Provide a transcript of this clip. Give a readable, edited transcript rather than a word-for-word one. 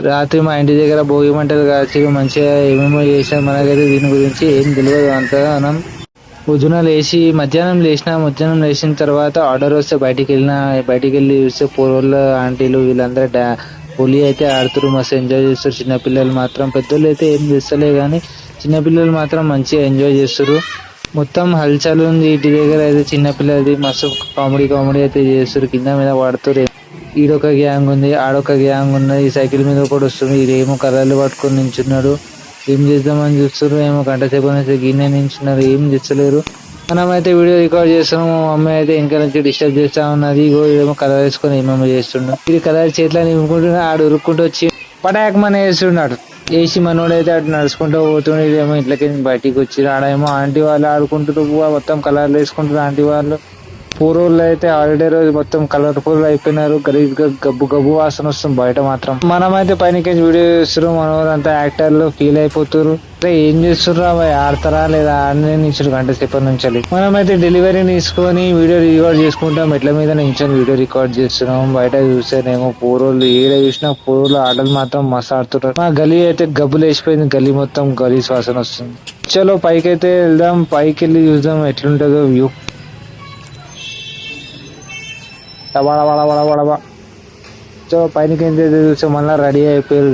రాత్రి మా ఇంటి దగ్గర భోగి మంటలు కాల్చి మంచిగా ఏమేమో చేసాం. మనకైతే దీని గురించి ఏం తెలియదు అంతా. మనం పొద్దున లేచి మధ్యాహ్నం లేచిన తర్వాత ఆర్డర్ వస్తే బయటికి వెళ్ళి చూస్తే పోరోళ్ళు ఆంటీలు వీళ్ళందరూ హోలీ అయితే ఆడుతున్నారు, మస్తు ఎంజాయ్ చేస్తారు. చిన్నపిల్లలు మాత్రం, పెద్దోళ్ళు అయితే ఏం చేస్తలే కానీ చిన్నపిల్లలు మాత్రం మంచిగా ఎంజాయ్ చేస్తారు. మొత్తం హల్చల్ ఉంది ఇంటి దగ్గర అయితే. చిన్నపిల్లలది మస్తు కామెడీ అయితే చేస్తారు, కింద మీద పడుతున్నారు. ఈడొక గ్యాంగ్ ఉంది, ఆడొక గ్యాంగ్ ఉన్నది. సైకిల్ మీద కూడా వస్తుంది. ఈడేమో కర్రలు పట్టుకొని నించున్నాడు. ఏం చేద్దామని చూస్తారు. ఏమో గంట సేపు అనేది గిన్నె నించున్నారు, ఏం చేస్తలేరు. మనమైతే వీడియో రికార్డ్ చేస్తున్నాం. మా మమ్మీ అయితే ఇంకా నుంచి డిస్టర్బ్ చేస్తా ఉన్నది. ఇగో ఏమో కలర్ వేసుకొని ఏమేమో చేస్తున్నాడు. ఇది కలర్ చేతిలో నింపుకుంటున్నా. ఆడు ఉరుక్కుంటూ వచ్చి పటాక్ మన వేస్తున్నాడు. వేసి మనోడైతే అటు నడుచుకుంటూ పోతుండే. ఇదేమో ఇంట్లోకి బయటికి వచ్చి ఆడేమో ఆంటీ వాళ్ళు ఆడుకుంటూ మొత్తం కలర్లు వేసుకుంటారు. ఆంటీ వాళ్ళు పూర్వుల్లో అయితే హాలిడే రోజు మొత్తం కలర్ఫుల్ అయిపోయినారు. గలీజ్ గా గబ్బు వాసన వస్తుంది బయట మాత్రం. మనమైతే పైనకి వీడియో చేస్తున్నాం. మన వాళ్ళంతా యాక్టర్లు ఫీల్ అయిపోతారు. ఏం చేస్తుర్రా ఆడతారా లేదా ఆడనే నించుడు గంట సేపటి నుంచి. మనమైతే డెలివరీ తీసుకొని వీడియో రికార్డ్ చేసుకుంటాం. మెట్ల మీద నించొని వీడియో రికార్డ్ చేస్తున్నాం. బయట చూస్తేనేమో పూర్వులు ఏడ చూసినా పూర్వులు ఆటలు మాత్రం మస్తు ఆడుతున్నారు. మా గలీ అయితే గబ్బులు వేసిపోయింది. గలీ మొత్తం గలీజ్ వాసన వస్తుంది. చలో పైకి అయితే వెళ్దాం. పైకి వెళ్ళి చూద్దాం ఎట్లుంటుందో వ్యూ. సో పైనకి చూస్తే మళ్ళీ రెడీ అయిపోయారు.